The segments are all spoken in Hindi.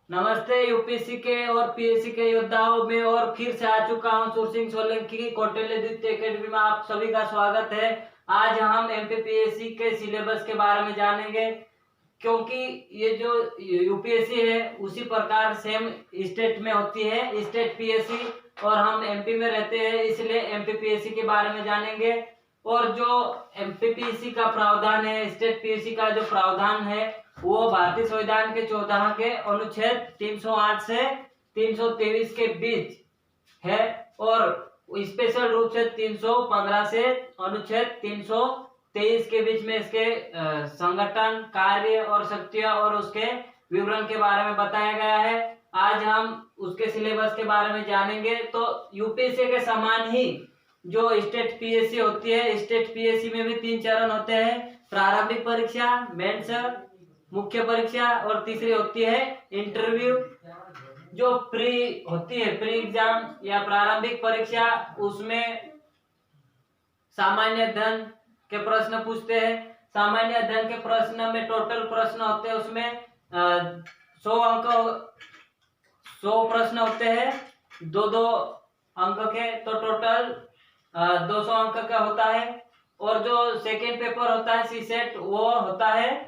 नमस्ते यूपीएससी के और पीएससी के योद्धाओं में और फिर से आ चुका हूं सुरसिंह सोलंकी की कौटिल्य द्वितीय एकेडमी में। आप सभी का स्वागत है। आज हम एमपीपीएससी के सिलेबस के बारे में जानेंगे, क्योंकि ये जो यूपीएससी है उसी प्रकार सेम स्टेट में होती है, स्टेट पीएससी, और हम एमपी में रहते हैं, इसलिए एमपीपीएससी के बारे में जानेंगे। और जो एमपीपीएससी का प्रावधान है, स्टेट पीएससी का जो प्रावधान है वो भारतीय संविधान के 14 के अनुच्छेद 308 से 323 के बीच है, और स्पेशल रूप से 315 से अनुच्छेद 323 के बीच में इसके संगठन, कार्य और शक्तियां और उसके विवरण के बारे में बताया गया है। आज हम उसके सिलेबस के बारे में जानेंगे। तो यूपीएससी के समान ही जो स्टेट पीएससी होती है, स्टेट पीएससी में भी 3 चरण होते हैं: प्रारंभिक परीक्षा, मेंस, मुख्य परीक्षा, और तीसरी होती है इंटरव्यू। जो प्री होती है, प्री एग्जाम या प्रारंभिक परीक्षा, उसमें सामान्य अध्ययन के प्रश्न पूछते हैं। सामान्य अध्ययन के प्रश्न में टोटल प्रश्न होते हैं, उसमें 100 प्रश्न होते हैं, 2 अंक के, तो टोटल 200 अंक का होता है। और जो सेकेंड पेपर होता है सीसेट, वो होता है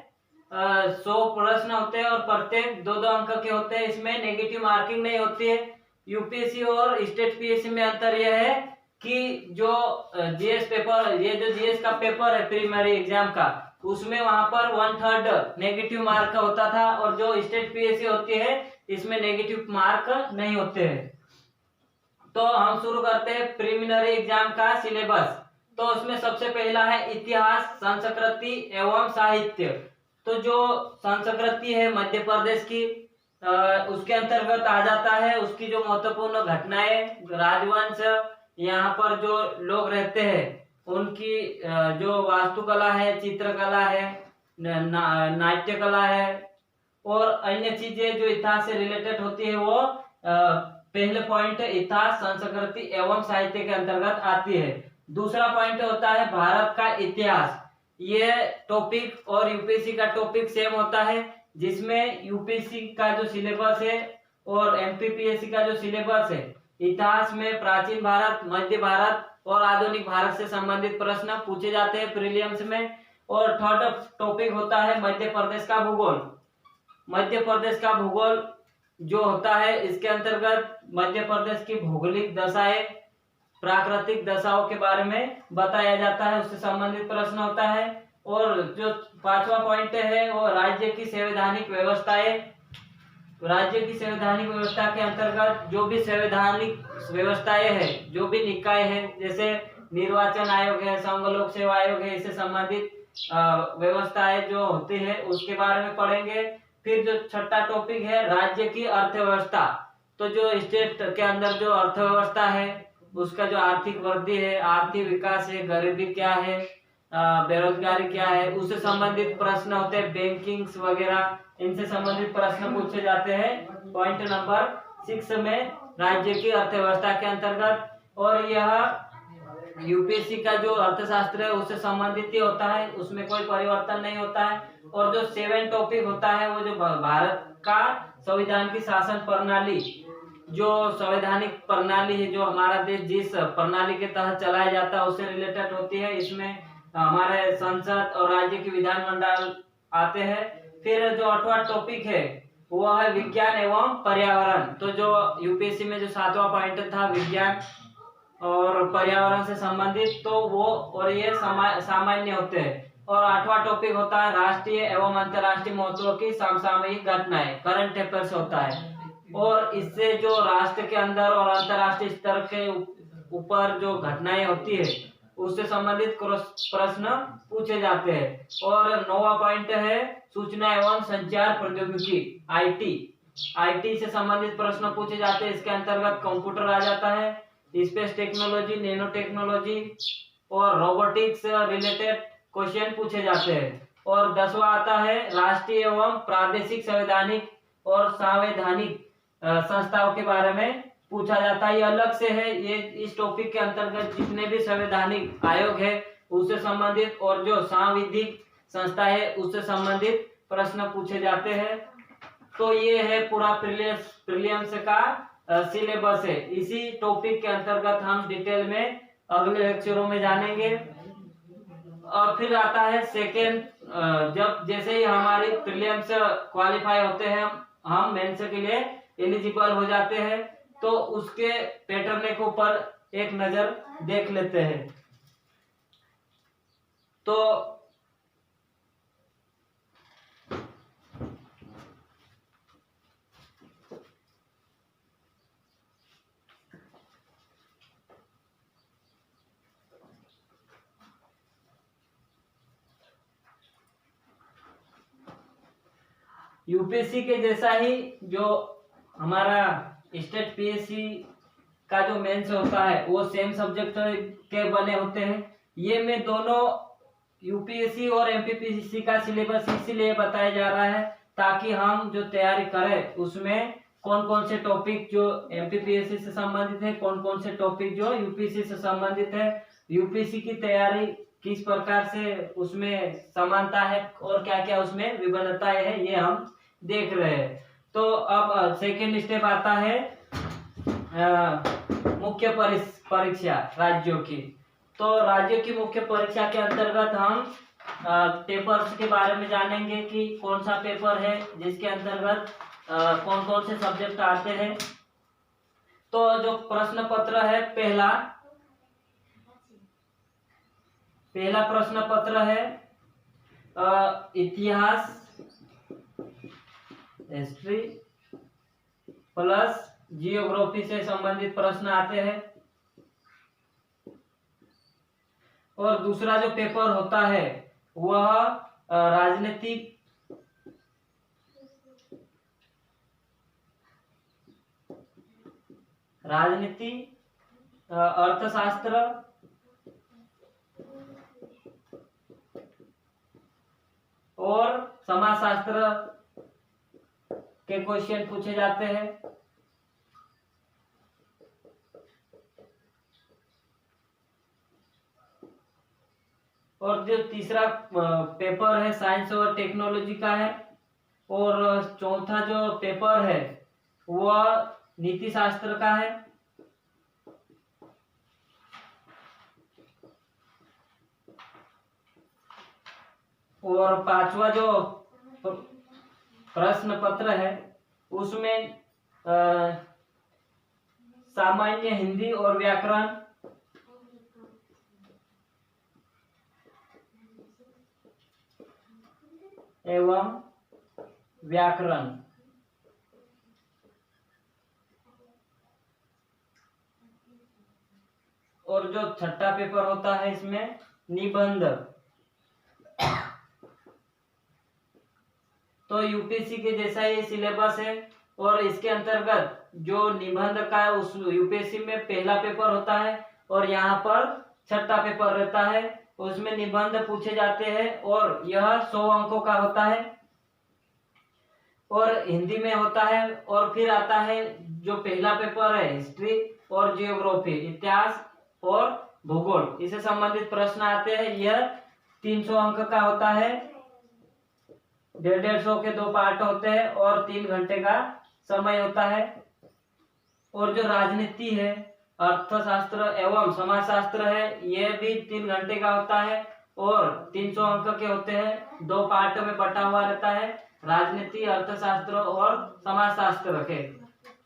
100 प्रश्न होते हैं और प्रत्येक 2 अंक के होते हैं। इसमें नेगेटिव मार्किंग नहीं होती है। यूपीएससी और स्टेट पीएससी में अंतर यह है कि जो जीएस पेपर, ये जो जीएस का पेपर है प्राइमरी एग्जाम का, उसमें वहां पर 1/3 नेगेटिव मार्क का होता था, और जो स्टेट पीएससी होती है इसमें नेगेटिव मार्क नहीं होते हैं। तो हम शुरू करते हैं प्रीलिमिनरी एग्जाम का सिलेबस। तो उसमें सबसे पहला है इतिहास, संस्कृति एवं साहित्य। तो जो संस्कृति है मध्य प्रदेश की, उसके अंतर्गत आ जाता है उसकी जो महत्वपूर्ण घटनाएं, राजवंश, यहाँ पर जो लोग रहते हैं उनकी जो वास्तुकला है, चित्रकला है, नाट्य कला है, और अन्य चीजें जो इतिहास से रिलेटेड होती है, वो पहले पॉइंट इतिहास, संस्कृति एवं साहित्य के अंतर्गत आती है। दूसरा पॉइंट होता है भारत का इतिहास। ये टॉपिक और यूपीएससी का टॉपिक सेम होता है, जिसमें यूपीएससी का जो सिलेबस है और एमपीपीएससी का जो सिलेबस है, इतिहास में प्राचीन भारत, मध्य भारत और आधुनिक भारत से संबंधित प्रश्न पूछे जाते हैं प्रीलिम्स में। और थर्ड टॉपिक होता है मध्य प्रदेश का भूगोल। मध्य प्रदेश का भूगोल जो होता है, इसके अंतर्गत मध्य प्रदेश की भौगोलिक दशाएं, प्राकृतिक दशाओं के बारे में बताया जाता है, उससे संबंधित प्रश्न होता है। और जो 5वां पॉइंट है वो राज्य की संवैधानिक व्यवस्थाएं। राज्य की संवैधानिक व्यवस्था के अंतर्गत जो भी संवैधानिक व्यवस्थाएं है, जो भी निकाय है, जैसे निर्वाचन आयोग है, संघ लोक सेवा आयोग है, इससे संबंधित व्यवस्थाएं जो होती है उसके बारे में पढ़ेंगे। फिर जो छठा टॉपिक है राज्य की अर्थव्यवस्था। तो जो स्टेट के अंदर जो अर्थव्यवस्था है, उसका जो आर्थिक वृद्धि है, आर्थिक विकास है, गरीबी क्या है, बेरोजगारी क्या है, उससे संबंधित प्रश्न होते हैं, बैंकिंग्स वगैरह, इनसे संबंधित प्रश्न पूछे जाते हैं पॉइंट नंबर 6 में, राज्य की अर्थव्यवस्था के अंतर्गत। और यह यूपीएससी का जो अर्थशास्त्र है उससे संबंधित ही होता है, उसमें कोई परिवर्तन नहीं होता है। और जो 7 टॉपिक होता है वो जो भारत का संविधान की शासन प्रणाली, जो संवैधानिक प्रणाली है, जो हमारा देश जिस प्रणाली के तहत चलाया जाता है उससे रिलेटेड होती है। इसमें हमारे संसद और राज्य की विधानमंडल आते हैं। फिर जो 8वां टॉपिक है वो है विज्ञान एवं पर्यावरण। तो जो यूपीएससी में जो 7वां पॉइंट था विज्ञान और पर्यावरण से संबंधित, तो वो और ये सामान्य होते हैं। और 8वां टॉपिक होता है राष्ट्रीय एवं अंतर्राष्ट्रीय महत्व की समसामयिक घटनाएं, करंट अफेयर्स होता है। और इससे जो राष्ट्र के अंदर और अंतर्राष्ट्रीय स्तर के ऊपर जो घटनाएं होती है उससे संबंधित प्रश्न पूछे जाते हैं। और 9वां पॉइंट है सूचना एवं संचार प्रौद्योगिकी, आईटी से संबंधित प्रश्न पूछे जाते हैं। इसके अंतर्गत कंप्यूटर आ जाता है, स्पेस टेक्नोलॉजी, नैनो टेक्नोलॉजी और रोबोटिक्स रिलेटेड क्वेश्चन पूछे जाते हैं। और 10वां आता है राष्ट्रीय एवं प्रादेशिक संवैधानिक और संवैधानिक संस्थाओं के बारे में पूछा जाता है। ये अलग से है, ये इस टॉपिक के अंतर्गत जितने भी संवैधानिक आयोग है उससे संबंधित और जो सांविधिक संस्था है उससे संबंधित प्रश्न पूछे जाते हैं। तो ये है पूरा प्रीलिम्स का सिलेबस है। इसी टॉपिक के अंतर्गत हम डिटेल में अगले लेक्चरों में जानेंगे। और फिर आता है सेकेंड, जब जैसे ही हमारी प्रीलिम्स क्वालिफाई होते हैं, हम मेंस के लिए एलिजिबल हो जाते हैं, तो उसके पैटर्न के ऊपर एक नजर देख लेते हैं। तो यूपीएससी के जैसा ही जो हमारा स्टेट पीएससी का जो मेंस होता है वो सेम सब्जेक्ट के बने होते हैं। ये में दोनों यूपीएससी और एमपीपीएससी का सिलेबस इसीलिए बताया जा रहा है ताकि हम जो तैयारी करें उसमें कौन कौन से टॉपिक जो एमपीपीएससी से संबंधित है, कौन कौन से टॉपिक जो यूपीएससी से संबंधित है, यूपीएससी की तैयारी किस प्रकार से उसमें समानता है और क्या क्या उसमें विभिन्नताएं है, ये हम देख रहे हैं। तो अब सेकेंड स्टेप आता है मुख्य परीक्षा राज्यों की। तो राज्यों की मुख्य परीक्षा के अंतर्गत हम पेपर्स के बारे में जानेंगे कि कौन सा पेपर है जिसके अंतर्गत कौन कौन से सब्जेक्ट आते हैं। तो जो प्रश्न पत्र है, पहला प्रश्न पत्र है इतिहास हिस्ट्री प्लस जियोग्राफी से संबंधित प्रश्न आते हैं। और दूसरा जो पेपर होता है वह राजनीति अर्थशास्त्र और समाजशास्त्र के क्वेश्चन पूछे जाते हैं। और जो तीसरा पेपर है साइंस और टेक्नोलॉजी का है। और चौथा जो पेपर है वह नीति शास्त्र का है। और पांचवा जो प्रश्न पत्र है उसमें सामान्य हिंदी और व्याकरण एवं व्याकरण। और जो छठा पेपर होता है इसमें निबंध। तो यूपीएससी के जैसा ये सिलेबस है और इसके अंतर्गत जो निबंध का उस यूपीएससी में पहला पेपर होता है और यहाँ पर छठा पेपर रहता है, उसमें निबंध पूछे जाते हैं और यह 100 अंकों का होता है और हिंदी में होता है। और फिर आता है जो पहला पेपर है हिस्ट्री और जियोग्राफी, इतिहास और भूगोल, इससे संबंधित प्रश्न आते हैं। यह 300 अंक का होता है, 150 के 2 पार्ट होते हैं और 3 घंटे का समय होता है। और जो राजनीति है, अर्थशास्त्र एवं समाजशास्त्र है, यह भी 3 घंटे का होता है और 300 अंक के होते हैं, 2 पार्ट में बटा हुआ रहता है, राजनीति, अर्थशास्त्र और समाजशास्त्र के।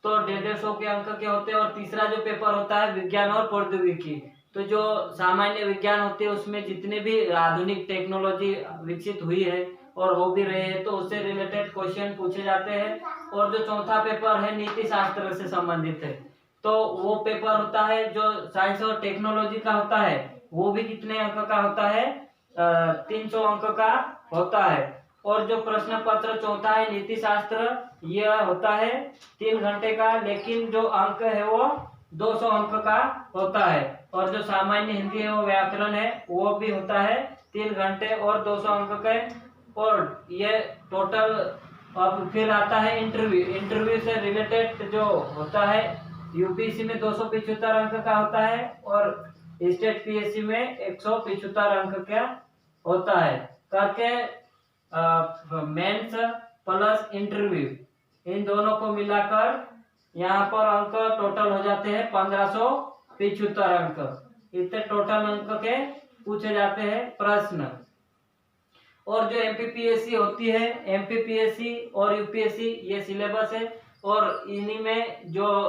तो 150 के अंक के होते हैं। और तीसरा जो पेपर होता है विज्ञान और प्रौद्योगिकी। तो जो सामान्य विज्ञान होते हैं उसमें जितने भी आधुनिक टेक्नोलॉजी विकसित हुई है और हो भी रहे हैं तो उससे रिलेटेड क्वेश्चन पूछे जाते हैं। और जो चौथा पेपर है नीति शास्त्र से संबंधित है, तो वो पेपर होता है जो साइंस और टेक्नोलॉजी का होता है, वो भी कितने अंक का होता है, 300 अंक का होता है। और जो प्रश्न पत्र चौथा है नीति शास्त्र, यह होता है 3 घंटे का, लेकिन जो अंक है वो 200 अंक का होता है। और जो सामान्य हिंदी है वो व्याकरण है, वो भी होता है 3 घंटे और 200 अंक के। और ये टोटल। अब फिर आता है इंटरव्यू से रिलेटेड जो होता है, यूपीएससी में 275 अंक का होता है और स्टेट पीएससी में 175 अंक का होता है। करके मेंस प्लस इंटरव्यू, इन दोनों को मिलाकर यहाँ पर अंक टोटल हो जाते हैं 1575 अंक। इतने टोटल अंक के पूछे जाते हैं प्रश्न। और जो एमपीपीएससी होती है, एमपीपीएससी और यूपीएससी ये सिलेबस है, और इन्हीं में जो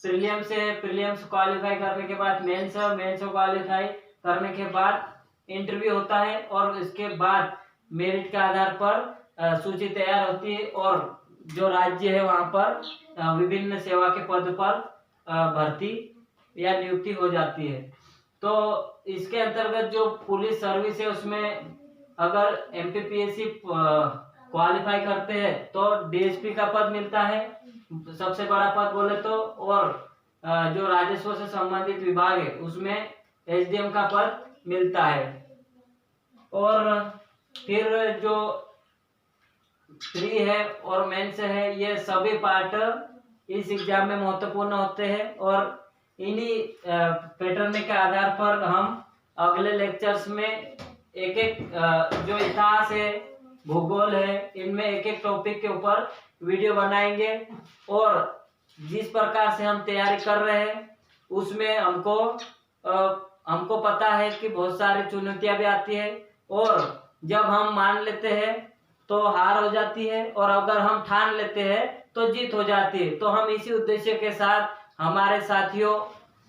प्रीलिम्स है, प्रीलिम्स क्वालिफाई करने के बाद मेंस है, मेंस क्वालिफाई करने के बाद इंटरव्यू होता है, और इसके बाद मेरिट के आधार पर सूची तैयार होती है, और जो राज्य है वहां पर विभिन्न सेवा के पद पर भर्ती या नियुक्ति हो जाती है। तो इसके अंतर्गत जो पुलिस सर्विस है उसमें अगर एमपीपीएससी क्वालिफाई करते हैं तो डीएसपी का पद मिलता है, सबसे बड़ा पद बोले तो, और जो राजस्व से संबंधित विभाग है उसमें एसडीएम का पद मिलता है। और फिर जो प्री है और मेंस है, ये सभी पार्ट इस एग्जाम में महत्वपूर्ण होते हैं, और इन्हीं पैटर्न के आधार पर हम अगले लेक्चर्स में एक एक जो इतिहास है, भूगोल है, इनमें एक एक टॉपिक के ऊपर वीडियो बनाएंगे। और जिस प्रकार से हम तैयारी कर रहे हैं उसमें हमको पता है कि बहुत सारी चुनौतियां भी आती है, और जब हम मान लेते हैं तो हार हो जाती है, और अगर हम ठान लेते हैं तो जीत हो जाती है। तो हम इसी उद्देश्य के साथ हमारे साथियों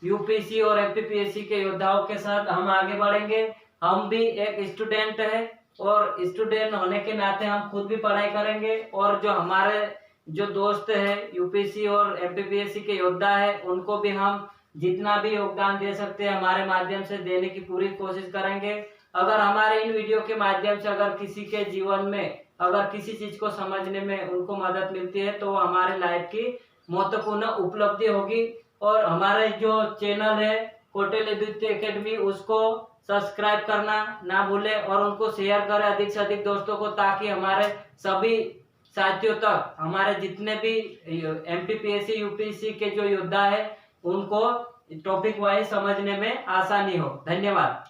यूपीएससी और एमपीपीएससी के योद्धाओं के साथ हम आगे बढ़ेंगे। हम भी एक स्टूडेंट है, और स्टूडेंट होने के नाते हम खुद भी पढ़ाई करेंगे, और जो हमारे जो दोस्त है यूपीएससी और एमपीपीएससी के योद्धा है उनको भी हम जितना भी योगदान दे सकते हैं हमारे माध्यम से देने की पूरी कोशिश करेंगे। अगर हमारे इन वीडियो के माध्यम से अगर किसी के जीवन में अगर किसी चीज को समझने में उनको मदद मिलती है तो हमारे लाइफ की महत्वपूर्ण उपलब्धि होगी। और हमारे जो चैनल है कौटिल्य द्वितीय एकेडमी, उसको सब्सक्राइब करना ना भूले, और उनको शेयर करें अधिक से अधिक दोस्तों को, ताकि हमारे सभी साथियों तक हमारे जितने भी एमपीपीएससी यूपीएससी के जो योद्धा है उनको टॉपिक वाइज समझने में आसानी हो। धन्यवाद।